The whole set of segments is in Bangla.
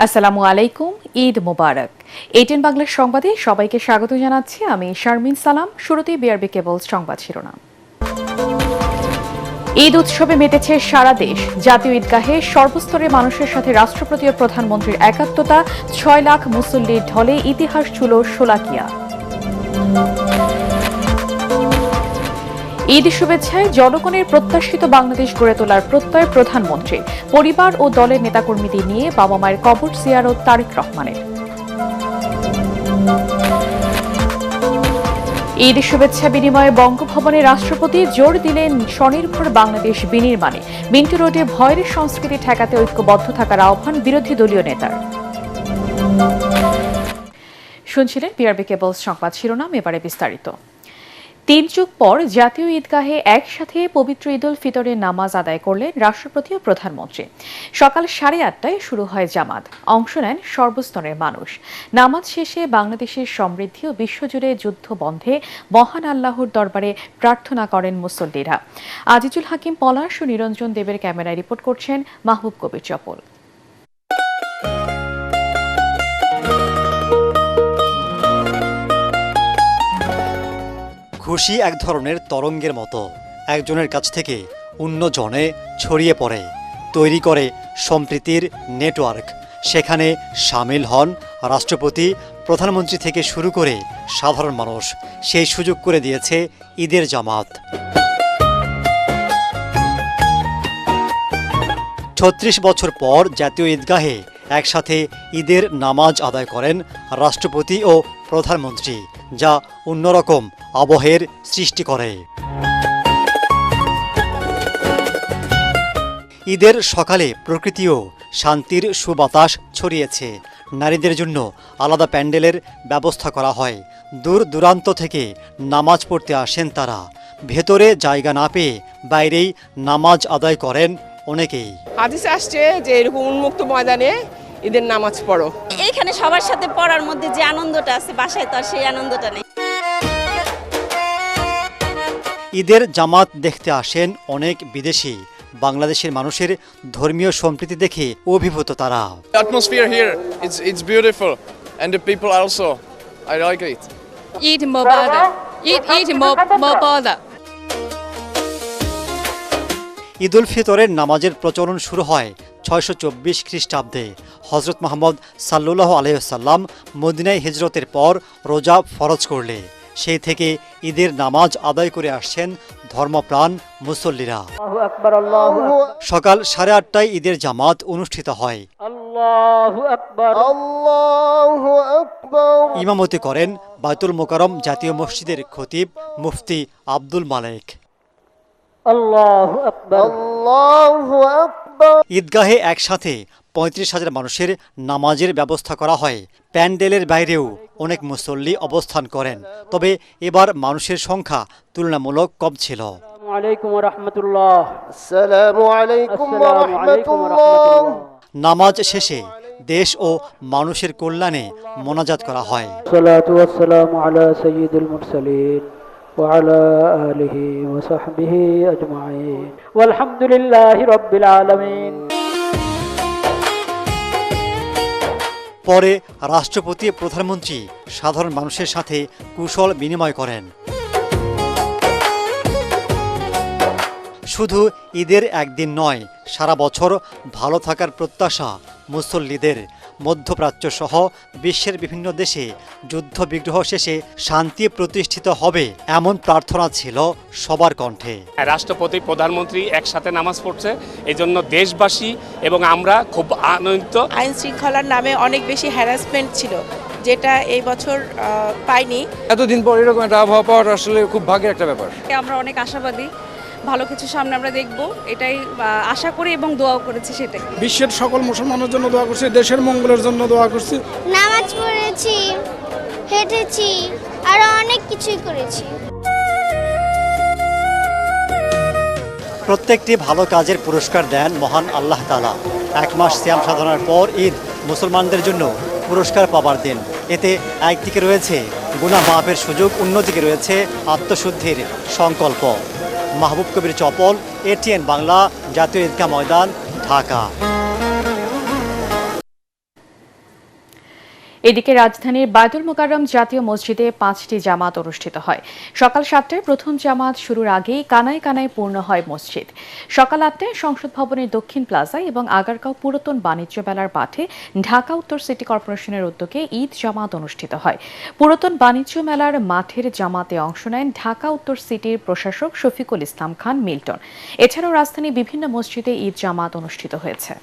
আসসালামু আলাইকুম, ঈদ মোবারক। এটিএন বাংলার সংবাদে সবাইকে স্বাগত জানাচ্ছি আমি শারমিন সালাম। শুরুতেই বিআরবি কেবল সংবাদ শিরোনাম। ঈদ উৎসবে মেতেছে সারা দেশ। জাতীয় ঈদগাহে সর্বস্তরের মানুষের সাথে রাষ্ট্রপতি ও প্রধানমন্ত্রীর একাত্মতা। ৬ লাখ মুসল্লির ঢলে ইতিহাস ছুঁল শোলাকিয়া। ঈদ শুভেচ্ছায় জনগণের প্রত্যাশিত বাংলাদেশ গড়ে তোলার প্রত্যয় প্রধানমন্ত্রীর। পরিবার ও দলের নেতাকর্মীদের নিয়ে বাবা মায়ের কবর জিয়ারত তারেক রহমানের। ঈদ শুভেচ্ছা বিনিময়ে বঙ্গভবনে রাষ্ট্রপতি জোর দিলেন স্বনির্ভর বাংলাদেশ বিনির্মাণে। মিন্টু রোডে ভয়ের সংস্কৃতি ঠেকাতে ঐক্যবদ্ধ থাকার আহ্বান বিরোধী দলীয় নেতার। শুনছিলেন বিআরবি কেবল সংবাদ শিরোনাম, এবারে বিস্তারিত। ৩ যুগ পর জাতীয় ঈদগাহে একসাথে পবিত্র ঈদ উল ফিতরের নামাজ আদায় করলেন রাষ্ট্রপতি ও প্রধানমন্ত্রী। সকাল 8:30টায় শুরু হয় জামাত। অংশ নেন সর্বস্তরের মানুষ। নামাজ শেষে বাংলাদেশের সমৃদ্ধি ও বিশ্বজুড়ে যুদ্ধ বন্ধে মহান আল্লাহর দরবারে প্রার্থনা করেন মুসল্লিরা। আজিজুল হাকিম পলাশ ও নিরঞ্জন দেবের ক্যামেরায় রিপোর্ট করছেন মাহবুব কবির চপল। খুশি এক ধরনের তরঙ্গের মতো একজনের কাছ থেকে অন্যজনে ছড়িয়ে পড়ে, তৈরি করে সম্প্রীতির নেটওয়ার্ক। সেখানে সামিল হন রাষ্ট্রপতি, প্রধানমন্ত্রী থেকে শুরু করে সাধারণ মানুষ। সেই সুযোগ করে দিয়েছে ঈদের জামাত। ৩৬ বছর পর জাতীয় ঈদগাহে একসাথে ঈদের নামাজ আদায় করেন রাষ্ট্রপতি ও প্রধানমন্ত্রী, যা অন্যরকম আবহের সৃষ্টি করে। ঈদের সকালে প্রকৃতিও শান্তির সুবাতাস ছড়িয়েছে। নারীদের জন্য আলাদা প্যান্ডেলের ব্যবস্থা করা হয়। দূর দূরান্ত থেকে নামাজ পড়তে আসেন তারা। ভেতরে জায়গা না পেয়ে বাইরেই নামাজ আদায় করেন অনেকেই। হাদিসে আসছে যে এরকম উন্মুক্ত ময়দানে ঈদের নামাজ পড়ো। এইখানে সবার সাথে পড়ার মধ্যে যে আনন্দটা আছে, বাসায় তো আর সেই আনন্দটা নেই। ঈদের জামাত দেখতে আসেন অনেক বিদেশি। বাংলাদেশের মানুষের ধর্মীয় সম্প্রীতি দেখে অভিভূত তারা। The atmosphere here, it's beautiful, and the people also. I like it. Eid Mubarak. Eid Mubarak. Eid ul ফিতরের নামাজের প্রচলন শুরু হয় ৬২৪ খ্রিস্টাব্দে। হজরত মুহাম্মদ সাল্লাল্লাহু আলাইহি ওয়াসাল্লাম মদিনায় হিজরতের পর রোজা ফরজ করলে সেই থেকে ঈদের নামাজ আদায় করে আসছেন ধর্মপ্রাণ মুসল্লিরা। সকাল 8:30টায় ঈদের জামাত অনুষ্ঠিত হয়। ইমামতি করেন বায়তুল মোকাররম জাতীয় মসজিদের খতিব মুফতি আব্দুল মালেক। ঈদগাহে একসাথে ৩৫,০০০ মানুষের নামাজের ব্যবস্থা করা হয়। প্যান্ডেলের বাইরেও অনেক মুসল্লি অবস্থান করেন, তবে এবার মানুষের সংখ্যা তুলনামূলক কম ছিল। নামাজ শেষে দেশ ও মানুষের কল্যাণে মোনাজাত করা হয়। وعلى آله وصحبه أجمعين والحمد لله رب العالمين। পরে রাষ্ট্রপতি প্রধানমন্ত্রী সাধারণ মানুষের সাথে কুশল বিনিময় করেন। শুধু ঈদের একদিন নয়, সারা বছর ভালো থাকার প্রত্যাশা মুসল্লিদের। মধ্যপ্রাচ্য সহ বিশ্বের বিভিন্ন দেশে যুদ্ধ বিগ্রহ শেষে শান্তি প্রতিষ্ঠিত হবে এমন প্রার্থনা ছিল সবার কণ্ঠে। রাষ্ট্রপতি প্রধানমন্ত্রী একসাথে নামাজ পড়ছে, এই জন্য দেশবাসী এবং আমরা খুব আনন্দিত। আইন শৃঙ্খলার নামে অনেক বেশি হ্যারাসমেন্ট ছিল, যেটা এই বছর পাইনি। এতদিন পর এরকম একটা আবহাওয়া পাওয়াটা আসলে খুব ভাগ্যের একটা ব্যাপার। আমরা অনেক আশাবাদী, ভালো কিছু সামনে আমরা দেখব, এটাই আশা করি এবং দোয়াও করেছি। সেটাই বিশ্বের সকল মুসলমানের জন্য দোয়া করছি, দেশের মঙ্গলের জন্য দোয়া করছি। নামাজ পড়েছি, হেঁটেছি, আর অনেক কিছুই করেছি। প্রত্যেকটি ভালো কাজের পুরস্কার দেন মহান আল্লাহ তাআলা। 1 মাস সিয়াম সাধনার পর ঈদ মুসলমানদের জন্য পুরস্কার পাবার দিন। এতে একদিকে রয়েছে গুনাহ মাফের সুযোগ, অন্যদিকে রয়েছে আত্মশুদ্ধির সংকল্প। মাহবুব কবির চপল, এটিএন বাংলা, জাতীয় ঈদগাহ ময়দান, ঢাকা। এদিকে রাজধানীর বায়তুল মোকাররম জাতীয় মসজিদে 5টি জামাত অনুষ্ঠিত হয়। সকাল 7টায় প্রথম জামাত শুরুর আগেই কানায় কানায় পূর্ণ হয় মসজিদ। সকাল 8টায় সংসদ ভবনের দক্ষিণ প্লাজায় এবং আগারগাঁও পুরাতন বাণিজ্য মেলার মাঠে ঢাকা উত্তর সিটি কর্পোরেশনের উদ্যোগে ঈদ জামাত অনুষ্ঠিত হয়। পুরাতন বাণিজ্য মেলার মাঠের জামাতে অংশ নেন ঢাকা উত্তর সিটির প্রশাসক শফিকুল ইসলাম খান মিল্টন। এছাড়াও রাজধানীর বিভিন্ন মসজিদে ঈদ জামাত অনুষ্ঠিত হয়েছে।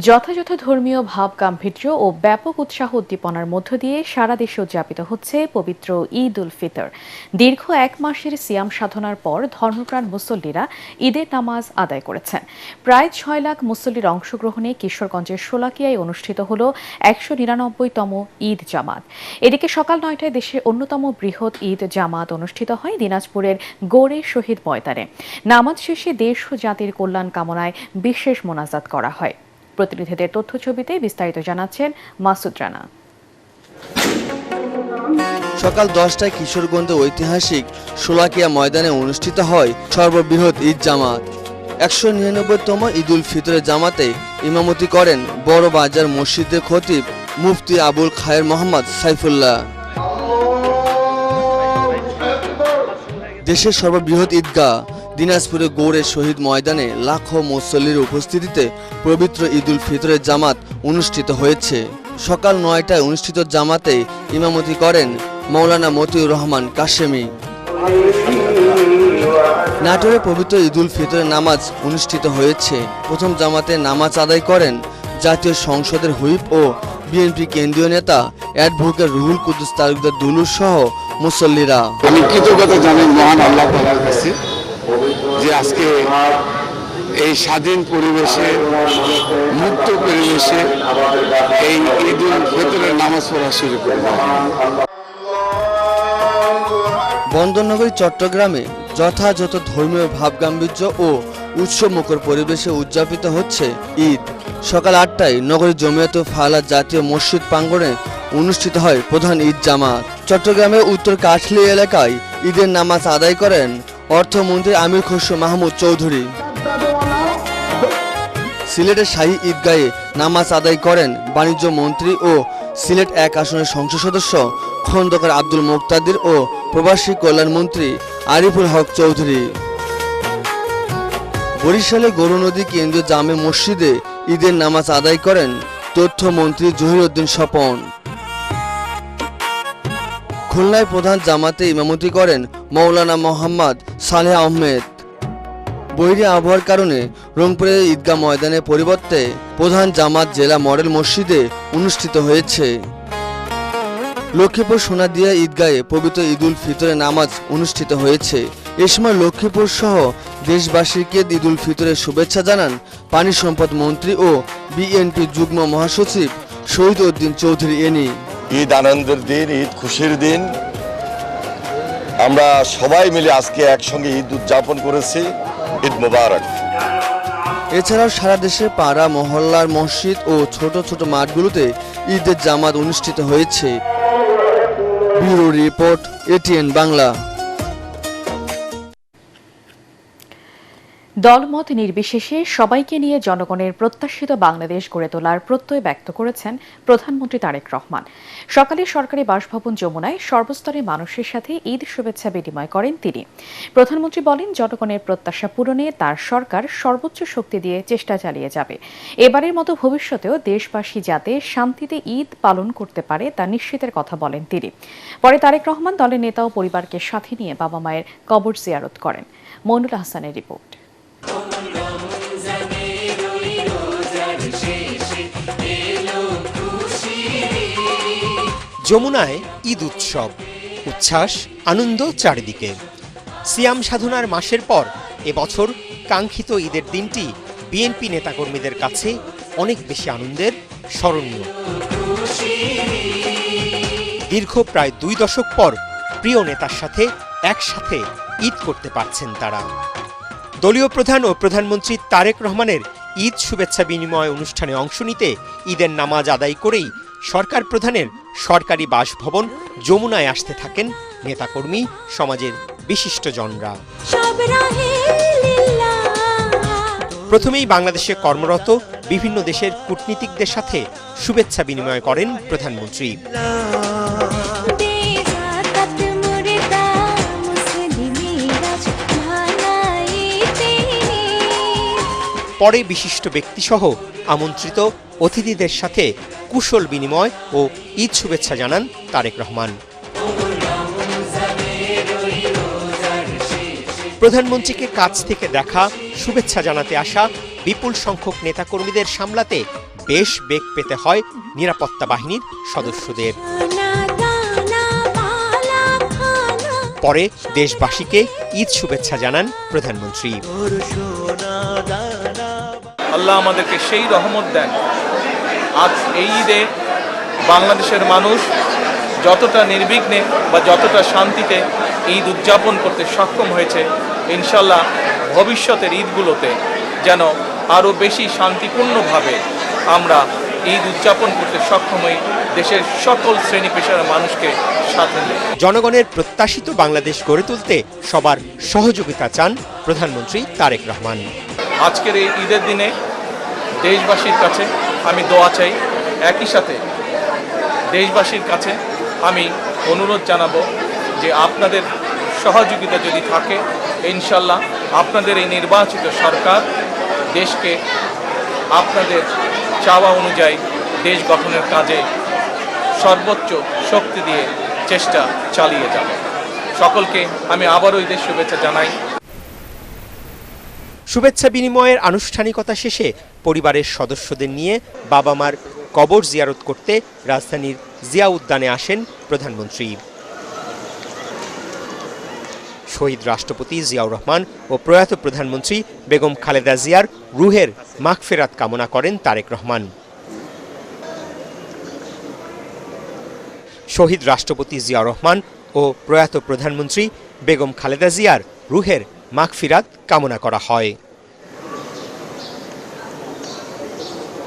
যথাযথ ধর্মীয় ভাব গাম্ভীর্য ও ব্যাপক উৎসাহ উদ্দীপনার মধ্য দিয়ে সারা দেশে উদযাপিত হচ্ছে পবিত্র ঈদ উল ফিতর। দীর্ঘ 1 মাসের সিয়াম সাধনার পর ধর্মপ্রাণ মুসল্লিরা ঈদের নামাজ আদায় করেছেন। প্রায় 6 লাখ মুসল্লির অংশগ্রহণে কিশোরগঞ্জের শোলাকিয়ায় অনুষ্ঠিত হল 199তম ঈদ জামাত। এদিকে সকাল 9টায় দেশের অন্যতম বৃহৎ ঈদ জামাত অনুষ্ঠিত হয় দিনাজপুরের গৌড়ে শহীদ ময়দানে। নামাজ শেষে দেশ ও জাতির কল্যাণ কামনায় বিশেষ মোনাজাত করা হয়। প্রতিনিধিদের তথ্য ছবিতে বিস্তারিত জানাচ্ছেন মাসুদ রানা। সকাল 10টায় কিশোরগঞ্জের ঐতিহাসিক শোলাকিয়া ময়দানে অনুষ্ঠিত হয় সর্ববৃহৎ ঈদ জামাত। 199তম ঈদ উল ফিতরের জামাতে ইমামতি করেন বড় বাজার মসজিদের খতিব মুফতি আবুল খায়ের মোহাম্মদ সাইফুল্লাহ। দেশের সর্ববৃহৎ ঈদগাহ দিনাজপুরের গৌড়ে শহীদ ময়দানে লাখো মুসল্লির উপস্থিতিতে পবিত্র ঈদ উল ফিতরের জামাত অনুষ্ঠিত হয়েছে। সকাল 9টায় অনুষ্ঠিত জামাতে ইমামতি করেন মাওলানা মতিউর রহমান কাশেমি। নাটোরে পবিত্র ঈদ উল ফিতরের নামাজ অনুষ্ঠিত হয়েছে। প্রথম জামাতে নামাজ আদায় করেন জাতীয় সংসদের হুইপ ও বিএনপি কেন্দ্রীয় নেতা অ্যাডভোকেট রুহুল কুদ্দুস তালুকদার দুলুর সহ মুসল্লিরা। আমি কৃতজ্ঞতা জানাই মহান আল্লাহ তাআলার কাছে যে আজকে এই স্বাধীন পরিবেশে মুক্ত পরিবেশে এই ঈদ উল ফিতরের নামাজ পড়া শুরু করলাম। বন্দরনগরী চট্টগ্রামে যথাযথ ধর্মীয় ভাবগাম্ভীর্য ও উৎসবমুখর পরিবেশে উদযাপিত হচ্ছে ঈদ। সকাল 8টায় নগরীর জমিয়ত ফালা জাতীয় মসজিদ প্রাঙ্গণে অনুষ্ঠিত হয় প্রধান ঈদ জামাত। চট্টগ্রামের উত্তর কাঠলি এলাকায় ঈদের নামাজ আদায় করেন অর্থমন্ত্রী আমির খসরু মাহমুদ চৌধুরী। সিলেটের শাহী ঈদগাহে নামাজ আদায় করেন বাণিজ্য মন্ত্রী ও সিলেট 1 আসনের সংসদ সদস্য খন্দকার আব্দুল মুক্তাদির ও প্রবাসী কল্যাণ মন্ত্রী আরিফুল হক চৌধুরী। বরিশালে গৌরনদী কেন্দ্রীয় জামে মসজিদে ঈদের নামাজ আদায় করেন তথ্যমন্ত্রী জহিরউদ্দিন স্বপন। খুলনায় প্রধান জামাতে ইমামতি করেন মাওলানা মোহাম্মদ সালেহ আহমেদ। বৈরী আবহাওয়ার কারণে রংপুরের ঈদগাহ ময়দানের পরিবর্তে প্রধান জামাত জেলা মডেল মসজিদে অনুষ্ঠিত হয়েছে। লক্ষ্মীপুর সোনাদিয়া ঈদগাহে পবিত্র ঈদ উল ফিতরের নামাজ অনুষ্ঠিত হয়েছে। এ সময় লক্ষ্মীপুর সহ দেশবাসীকে ঈদ উল ফিতরের শুভেচ্ছা জানান পানি সম্পদ মন্ত্রী ও বিএনপি যুগ্ম মহাসচিব শহীদ উদ্দিন চৌধুরী এনি। ঈদ আনন্দের দিন, ঈদ খুশির দিন। আমরা সবাই মিলে আজকে একসঙ্গে ঈদ উদযাপন করেছি। ঈদ মোবারক। এছাড়াও সারা দেশে পাড়া মহল্লার মসজিদ ও ছোট ছোট মাঠগুলোতে ঈদের জামাত অনুষ্ঠিত হয়েছে। Bureau report, ATN Bangla. দলমত নির্বিশেষে সবাইকে নিয়ে জনগণের প্রত্যাশিত বাংলাদেশ গড়ে তোলার প্রত্যয় ব্যক্ত করেছেন প্রধানমন্ত্রী তারেক রহমান। সকালে সরকারি বাসভবন যমুনায় সর্বস্তরের মানুষের সাথে ঈদ শুভেচ্ছা বিনিময় করেন তিনি। প্রধানমন্ত্রী বলেন, জনগণের প্রত্যাশা পূরণে তার সরকার সর্বোচ্চ শক্তি দিয়ে চেষ্টা চালিয়ে যাবে। এবারের মতো ভবিষ্যতেও দেশবাসী যাতে শান্তিতে ঈদ পালন করতে পারে তা নিশ্চিতের কথা বলেন তিনি। পরে তারেক রহমান দলের নেতা ও পরিবারকে সাথে নিয়ে বাবা মায়ের কবর জিয়ারত করেন। মইনুল হাসানের রিপোর্ট। যমুনায় ঈদ উৎসব, উচ্ছ্বাস, আনন্দ চারিদিকে। সিয়াম সাধনার মাসের পর এবছর কাঙ্ক্ষিত ঈদের দিনটি বিএনপি নেতাকর্মীদের কাছে অনেক বেশি আনন্দের, স্মরণীয়। দীর্ঘ প্রায় 2 দশক পর প্রিয় নেতার সাথে একসাথে ঈদ করতে পারছেন তারা। দলীয় প্রধান ও প্রধানমন্ত্রী তারেক রহমানের ঈদ শুভেচ্ছা বিনিময় অনুষ্ঠানে অংশ নিতে ঈদের নামাজ আদায় করেই সরকার প্রধানের সরকারি বাসভবন যমুনায় আসতে থাকেন নেতাকর্মী, সমাজের বিশিষ্টজনরা। প্রথমেই বাংলাদেশে কর্মরত বিভিন্ন দেশের কূটনীতিকদের সাথে শুভেচ্ছা বিনিময় করেন প্রধানমন্ত্রী। পরে বিশিষ্ট ব্যক্তিসহ আমন্ত্রিত অতিথিদের সাথে কুশল বিনিময় ও ঈদ শুভেচ্ছা জানান তারেক রহমান। প্রধানমন্ত্রীকে কাছ থেকে দেখা, শুভেচ্ছা জানাতে আসা বিপুল সংখ্যক নেতাকর্মীদের সামলাতে বেশ বেগ পেতে হয় নিরাপত্তা বাহিনীর সদস্যদের। পরে দেশবাসীকে ঈদ শুভেচ্ছা জানান প্রধানমন্ত্রী। আল্লাহ আমাদেরকে সেই রহমত দেন, আজ এই ঈদে বাংলাদেশের মানুষ যতটা নির্বিঘ্নে বা যতটা শান্তিতে ঈদ উদযাপন করতে সক্ষম হয়েছে, ইনশাল্লাহ ভবিষ্যতের ঈদগুলোতে যেন আরও বেশি শান্তিপূর্ণভাবে আমরা ঈদ উদযাপন করতে সক্ষম হই, দেশের সকল শ্রেণী পেশার মানুষকে সাথে নিয়ে। জনগণের প্রত্যাশিত বাংলাদেশ গড়ে তুলতে সবার সহযোগিতা চান প্রধানমন্ত্রী তারেক রহমান। আজকের এই ঈদের দিনে দেশবাসীর কাছে আমি দোয়া চাই, একই সাথে দেশবাসীর কাছে আমি অনুরোধ জানাবো যে আপনাদের সহযোগিতা যদি থাকে, ইনশাল্লাহ আপনাদের এই নির্বাচিত সরকার দেশকে আপনাদের চাওয়া অনুযায়ী দেশ গঠনের কাজে সর্বোচ্চ শক্তি দিয়ে চেষ্টা চালিয়ে যাবে। সকলকে আমি আবারও ঈদের শুভেচ্ছা জানাই। শুভেচ্ছা বিনিময়ের আনুষ্ঠানিকতা শেষে পরিবারের সদস্যদের নিয়ে বাবা মার কবর জিয়ারত করতে রাজধানীর জিয়া উদ্যানে আসেন প্রধানমন্ত্রী। শহীদ রাষ্ট্রপতি জিয়াউর রহমান ও প্রয়াত প্রধানমন্ত্রী বেগম খালেদা জিয়ার রুহের মাগফিরাত কামনা করেন তারেক রহমান। শহীদ রাষ্ট্রপতি জিয়াউর রহমান ও প্রয়াত প্রধানমন্ত্রী বেগম খালেদা জিয়ার রুহের মাগফিরাত কামনা করা হয়।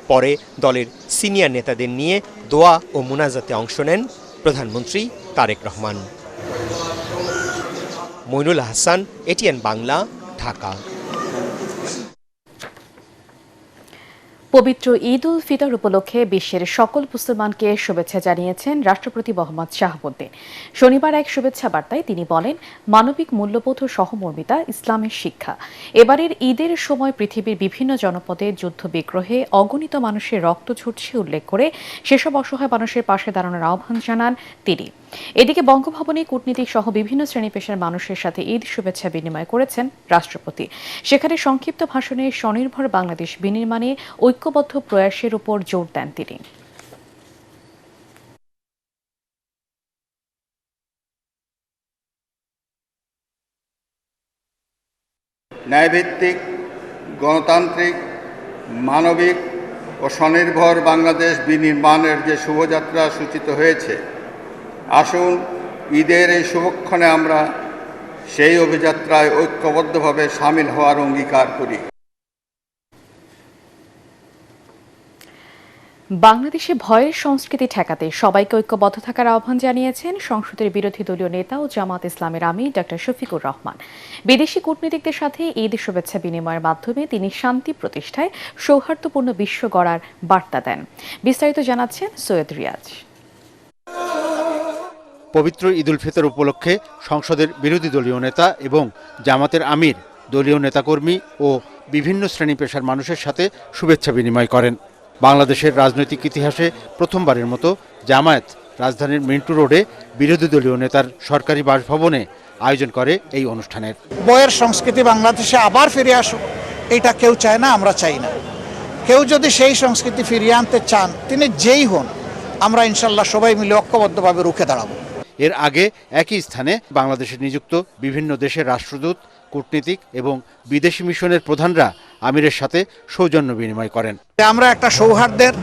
পরে দলের সিনিয়র নেতাদের নিয়ে দোয়া ও মুনাজাতে অংশ নেন প্রধানমন্ত্রী তারেক রহমান। মইনুল হাসান, এটিএন বাংলা, ঢাকা। পবিত্র ঈদ উল ফিতর উপলক্ষে বিশ্বের সকল মুসলমানকে শুভেচ্ছা জানিয়েছেন রাষ্ট্রপতি মোহাম্মদ শাহাবুদ্দিন। শনিবার এক শুভেচ্ছা বার্তায় তিনি বলেন, মানবিক মূল্যবোধ ও সহমর্মিতা ইসলামের শিক্ষা। এবারের ঈদের সময় পৃথিবীর বিভিন্ন জনপদে যুদ্ধ বিগ্রহে অগণিত মানুষের রক্ত ঝরছে উল্লেখ করে সেসব অসহায় মানুষের পাশে দাঁড়ানোর আহ্বান জানান তিনি। এদিকে বঙ্গভবনে কূটনীতিক সহ বিভিন্ন শ্রেণী পেশার মানুষের সাথে ঈদ শুভেচ্ছা বিনিময় করেছেন রাষ্ট্রপতি। সেখানে সংক্ষিপ্ত ভাষণে স্বনির্ভর বাংলাদেশ বিনির্মাণে ঐক্যবদ্ধ প্রয়াসের উপর জোর দেন তিনি। ন্যায়ভিত্তিক, গণতান্ত্রিক, মানবিক ও স্বনির্ভর বাংলাদেশ বিনির্মাণের যে শুভযাত্রা সূচিত হয়েছে, আসুন ঈদের এই শুভক্ষণে আমরা সেই অভিযাত্রায় ঐক্যবদ্ধভাবে সামিল হওয়ার অঙ্গীকার করি। বাংলাদেশে ভয়ের সংস্কৃতি ঠেকাতে সবাইকে ঐক্যবদ্ধ থাকার আহ্বান জানিয়েছেন সংসদের বিরোধী দলীয় নেতা ও জামাত ইসলামের আমির ডক্টর শফিকুর রহমান। বিদেশি কূটনীতিকদের সাথে ঈদ শুভেচ্ছা বিনিময়ের মাধ্যমে তিনি শান্তি প্রতিষ্ঠায় সৌহার্দ্যপূর্ণ বিশ্ব গড়ার বার্তা দেন। বিস্তারিত জানাচ্ছেন সৈয়দ রিয়াজ। পবিত্র ঈদ উল ফিতর উপলক্ষে সংসদের বিরোধী দলীয় নেতা এবং জামাতের আমির দলীয় নেতাকর্মী ও বিভিন্ন শ্রেণী পেশার মানুষের সাথে শুভেচ্ছা বিনিময় করেন। বাংলাদেশের রাজনৈতিক ইতিহাসে প্রথমবারের মতো জামায়াত রাজধানীর মিন্টু রোডে বিরোধী দলীয় নেতার সরকারি বাসভবনে আয়োজন করে এই অনুষ্ঠানের। বয়ের সংস্কৃতি বাংলাদেশে আবার ফিরে আসুক, এটা কেউ চায় না, আমরা চাই না। কেউ যদি সেই সংস্কৃতি ফিরিয়ে আনতে চান, তিনি যেই হন, আমরা ইনশাল্লাহ সবাই মিলে ঐক্যবদ্ধভাবে রুখে দাঁড়াবো। এর আগে একই স্থানে বাংলাদেশে নিযুক্ত বিভিন্ন দেশের রাষ্ট্রদূত, কূটনীতিক এবং বিদেশি মিশনের প্রধানরা আমিরের সাথে সৌজন্য বিনিময় করেন। আমরা একটা সৌহার্দ্যের,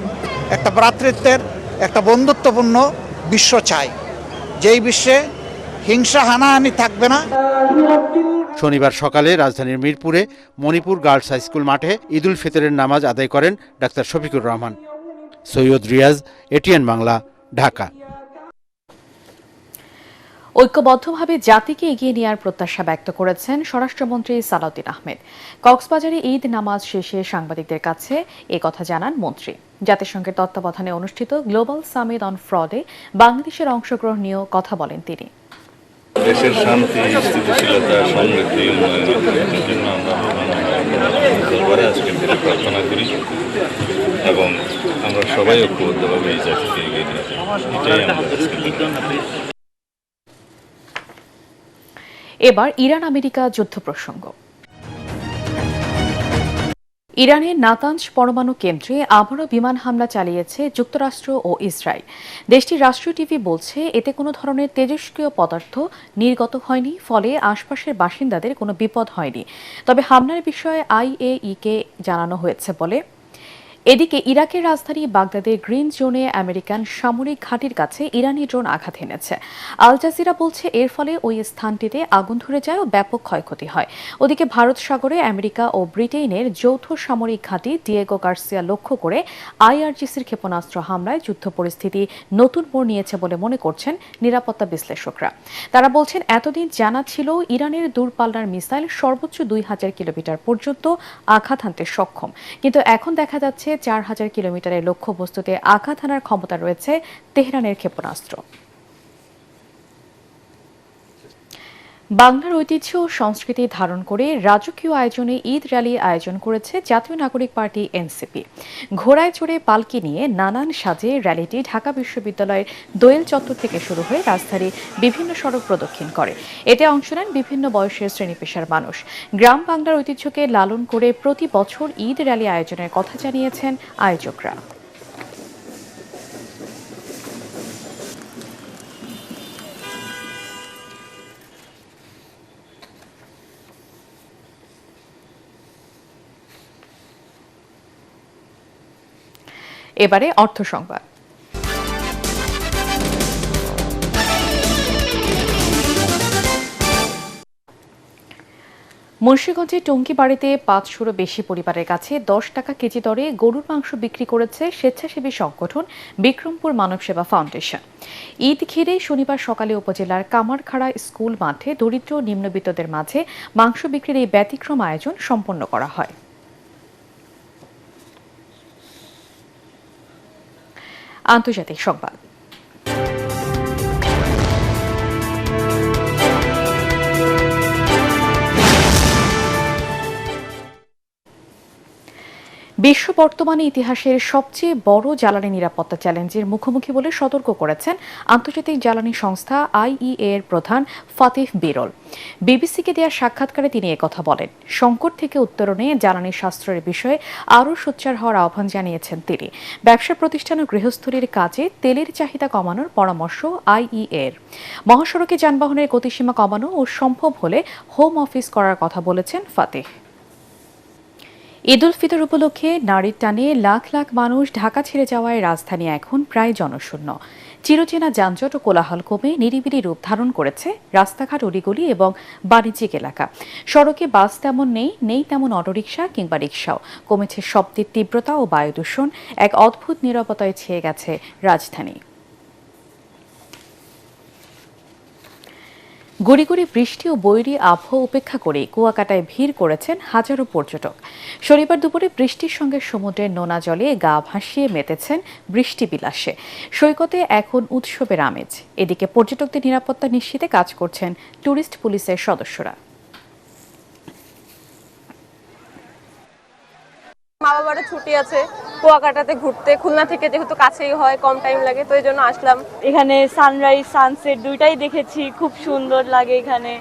একটা ভ্রাতৃত্বের, একটা বন্ধুত্বপূর্ণ বিশ্ব চাই, যেই বিশ্বে হিংসা হানাহানি থাকবে না। শনিবার সকালে রাজধানীর মিরপুরে মণিপুর গার্লস হাই স্কুল মাঠে ঈদ উল ফিতরের নামাজ আদায় করেন ডাক্তার শফিকুর রহমান। সৈয়দ রিয়াজ, এটিএন বাংলা, ঢাকা। ঐক্যবদ্ধভাবে জাতিকে এগিয়ে নেওয়ার প্রত্যাশা ব্যক্ত করেছেন স্বরাষ্ট্রমন্ত্রী সালাউদ্দিন আহমেদ। কক্সবাজারে ঈদ নামাজ শেষে সাংবাদিকদের কাছে কথা জানান মন্ত্রী। জাতিসংঘের তত্ত্বাবধানে অনুষ্ঠিত গ্লোবাল সামিট অন ফ্রডে বাংলাদেশের অংশগ্রহণ নিয়েও কথা বলেন তিনি। দেশের শান্তি, স্থিতিশীলতা, সমৃদ্ধি, উন্নয়নের জন্য আমরা আজকের দিনে প্রার্থনা করি এবং আমরা সবাই ঐক্যবদ্ধভাবে এই জাতিকে এগিয়ে নিয়ে যাই। এটাই আমাদের। এবার ইরান আমেরিকা যুদ্ধ প্রসঙ্গ। ইরানের নাতানজ পরমাণু কেন্দ্রে আবারও বিমান হামলা চালিয়েছে যুক্তরাষ্ট্র ও ইসরায়েল। দেশটির রাষ্ট্রীয় টিভি বলছে এতে কোনো ধরনের তেজস্ক্রিয় পদার্থ নির্গত হয়নি, ফলে আশপাশের বাসিন্দাদের কোনো বিপদ হয়নি। তবে হামলার বিষয়ে IAEA-কে জানানো হয়েছে বলে। এদিকে ইরাকের রাজধানী বাগদাদের গ্রিন জোনে আমেরিকান সামরিক ঘাঁটির কাছে ইরানি ড্রোন আঘাত এনেছে। আল জাজিরা বলছে এর ফলে ওই স্থানটিতে আগুন ধরে যায় ও ব্যাপক ক্ষয়ক্ষতি হয়। ওদিকে ভারত সাগরে আমেরিকা ও ব্রিটেনের যৌথ সামরিক ঘাঁটি ডিয়েগো গার্সিয়া লক্ষ্য করে IRGCর ক্ষেপণাস্ত্র হামলায় যুদ্ধ পরিস্থিতি নতুন মোড় নিয়েছে বলে মনে করছেন নিরাপত্তা বিশ্লেষকরা। তারা বলছেন এতদিন জানা ছিল ইরানের দূরপাল্লার মিসাইল সর্বোচ্চ 2000 কিলোমিটার পর্যন্ত আঘাত হানতে সক্ষম, কিন্তু এখন দেখা যাচ্ছে 4000 কিলোমিটারের লক্ষ্যবস্তুতে আঘাত হানার ক্ষমতা রয়েছে তেহরানের ক্ষেপণাস্ত্র। বাংলার ঐতিহ্য ও সংস্কৃতি ধারণ করে রাজকীয় আয়োজনে ঈদ র্যালি আয়োজন করেছে জাতীয় নাগরিক পার্টি NCP। ঘোড়ায় চড়ে পালকি নিয়ে নানান সাজে র্যালিটি ঢাকা বিশ্ববিদ্যালয়ের দোয়েল চত্বর থেকে শুরু হয়ে রাজধানীর বিভিন্ন সড়ক প্রদক্ষিণ করে। এতে অংশ নেন বিভিন্ন বয়সের শ্রেণী পেশার মানুষ। গ্রাম বাংলার ঐতিহ্যকে লালন করে প্রতি বছর ঈদ র্যালি আয়োজনের কথা জানিয়েছেন আয়োজকরা। এবারে অর্থ সংবাদ। মুন্সিগঞ্জে টঙ্গী বাড়িতে 500-রও বেশি পরিবারের কাছে 10 টাকা কেজি দরে গরুর মাংস বিক্রি করেছে স্বেচ্ছাসেবী সংগঠন বিক্রমপুর মানব সেবা ফাউন্ডেশন। ঈদ ঘিরে শনিবার সকালে উপজেলার কামারখাড়া স্কুল মাঠে দরিদ্র নিম্নবিত্তদের মাঝে মাংস বিক্রির এই ব্যতিক্রম আয়োজন সম্পন্ন করা হয়। আন্তর্জাতিক সংবাদ। বিশ্ব বর্তমানে ইতিহাসের সবচেয়ে বড় জ্বালানি নিরাপত্তা চ্যালেঞ্জের মুখোমুখি বলে সতর্ক করেছেন আন্তর্জাতিক জ্বালানি সংস্থা IEA এর প্রধান ফাতিহ বিরল। বিবিসিকে দেওয়া সাক্ষাৎকারে তিনি একথা বলেন। সংকট থেকে উত্তরণে জ্বালানি সাশ্রয়ের বিষয়ে আরও সোচ্চার হওয়ার আহ্বান জানিয়েছেন তিনি। ব্যবসা প্রতিষ্ঠান ও গৃহস্থলীর কাজে তেলের চাহিদা কমানোর পরামর্শ IEA এর। মহাসড়কে যানবাহনের গতিসীমা কমানো ও সম্ভব হলে হোম অফিস করার কথা বলেছেন ফাতিহ। ঈদ উল ফিতর উপলক্ষে নারীর টানে লাখ লাখ মানুষ ঢাকা ছেড়ে যাওয়ায় রাজধানী এখন প্রায় জনশূন্য। চিরচেনা যানজট ও কোলাহল কমে নিরিবিলি রূপ ধারণ করেছে রাস্তাঘাট, অলিগলি এবং বাণিজ্যিক এলাকা। সড়কে বাস তেমন নেই তেমন অটোরিকশা কিংবা রিকশাও। কমেছে শব্দের তীব্রতা ও বায়ু দূষণ। এক অদ্ভুত নীরবতায় ছেয়ে গেছে রাজধানী। গুড়ি গুড়ি বৃষ্টি ও বৈরী আবহাওয়া উপেক্ষা করে কুয়াকাটায় ভিড় করেছেন হাজারো পর্যটক। শনিবার দুপুরে বৃষ্টির সঙ্গে সমুদ্রের নোনা জলে গা ভাসিয়ে মেতেছেন বৃষ্টি বিলাসে। সৈকতে এখন উৎসবের আমেজ। এদিকে পর্যটকদের নিরাপত্তা নিশ্চিতে কাজ করছেন ট্যুরিস্ট পুলিশের সদস্যরা। মা বাবারও ছুটি আছে, কুয়াকাটাতে ঘুরতে, খুলনা থেকে যেহেতু কাছেই হয়, কম টাইম লাগে, তো এই জন্য আসলাম। এখানে সানরাইজ সানসেট দুইটাই দেখেছি, খুব সুন্দর লাগে এখানে।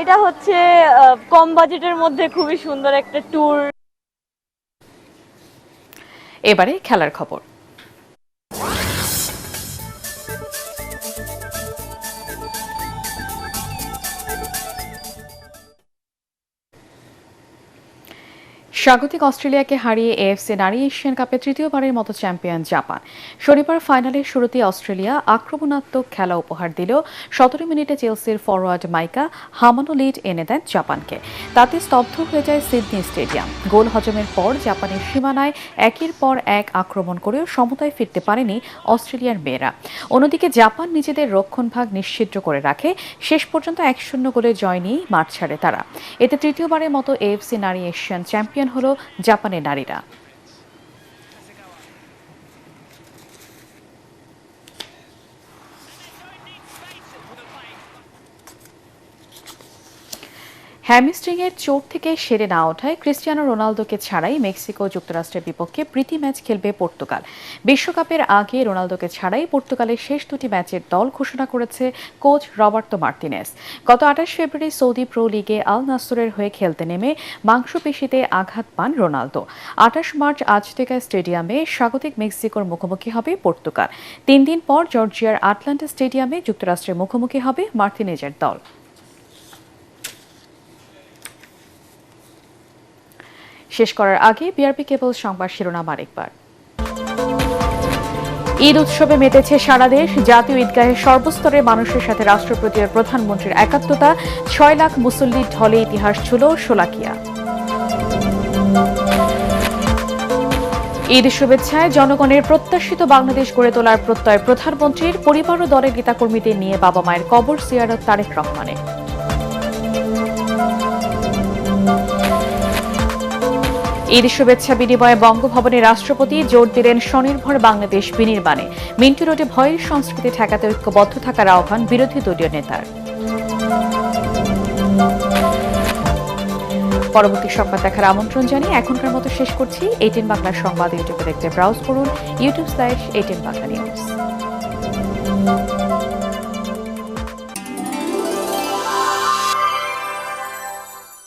এটা হচ্ছে কম বাজেটের মধ্যে খুবই সুন্দর একটা ট্যুর। এবারে খেলার খবর। স্বাগতিক অস্ট্রেলিয়াকে হারিয়ে এএফসি নারী এশিয়ান কাপে তৃতীয়বারের মতো চ্যাম্পিয়ন জাপান। শনিবার ফাইনালের শুরুতেই অস্ট্রেলিয়া আক্রমণাত্মক খেলা উপহার দিল। 17 মিনিটে চেলসির ফরওয়ার্ড মাইকা হামানো লিড এনে দেন জাপানকে। তাতে স্তব্ধ হয়ে যায় সিডনি স্টেডিয়াম। গোল হজমের পর জাপানের সীমানায় একের পর এক আক্রমণ করেও সমতায় ফিরতে পারেনি অস্ট্রেলিয়ার মেয়েরা। অন্যদিকে জাপান নিজেদের রক্ষণভাগ নিশ্চিহ্ন করে রাখে। শেষ পর্যন্ত 1-0 গোলে জয় নিয়ে মাঠ ছাড়ে তারা। এতে তৃতীয়বারের মতো এএফসি নারী এশিয়ান চ্যাম্পিয়ন হলো জাপানের নারীরা। হ্যামস্ট্রিংয়ের চোট থেকে সেরে না ওঠায় ক্রিস্টিয়ানো রোনালদোকে ছাড়াই মেক্সিকো যুক্তরাষ্ট্রের বিপক্ষে প্রীতি ম্যাচ খেলবে পর্তুগাল। বিশ্বকাপের আগে রোনালদোকে ছাড়াই পর্তুগালের শেষ দুটি ম্যাচের দল ঘোষণা করেছে কোচ রবার্তো মার্টিনেস। গত 28 ফেব্রুয়ারি সৌদি প্রো লিগে আল নাসরের হয়ে খেলতে নেমে মাংসপেশিতে আঘাত পান রোনালদো। 28 মার্চ আজতেকা স্টেডিয়ামে স্বাগতিক মেক্সিকোর মুখোমুখি হবে পর্তুগাল। 3 দিন পর জর্জিয়ার আটলান্টা স্টেডিয়ামে যুক্তরাষ্ট্রের মুখোমুখি হবে মার্টিনেজের দল। শেষ করার আগে বিআরবি কেবল সংবাদ শিরোনাম আরেকবার। ঈদ উৎসবে মেতেছে সারা দেশ। জাতীয় ঈদগাহে সর্বস্তরের মানুষের সাথে রাষ্ট্রপতি ও প্রধানমন্ত্রীর একাত্মতা। 6 লাখ মুসল্লির ঢলে ইতিহাস ছুঁল শোলাকিয়া। ঈদ শুভেচ্ছায় জনগণের প্রত্যাশিত বাংলাদেশ গড়ে তোলার প্রত্যয় প্রধানমন্ত্রীর। পরিবার ও দলের নেতাকর্মীদের নিয়ে বাবা মায়ের কবর জিয়ারত তারেক রহমানের। ঈদ শুভেচ্ছা বিনিময়ে বঙ্গভবনে রাষ্ট্রপতি জোর দিলেন স্বনির্ভর বাংলাদেশ বিনির্মাণে। মিন্টু রোডে ভয়ের সংস্কৃতি ঠেকাতে ঐক্যবদ্ধ থাকার আহ্বান বিরোধী দলীয় নেতার। পরবর্তী সংবাদ দেখার আমন্ত্রণ জানিয়ে এখনকার মতো শেষ করছি। 18 বাংলা সংবাদ ইউটিউবে দেখতে ব্রাউজ করুন youtube/18 বাংলা নিউজ।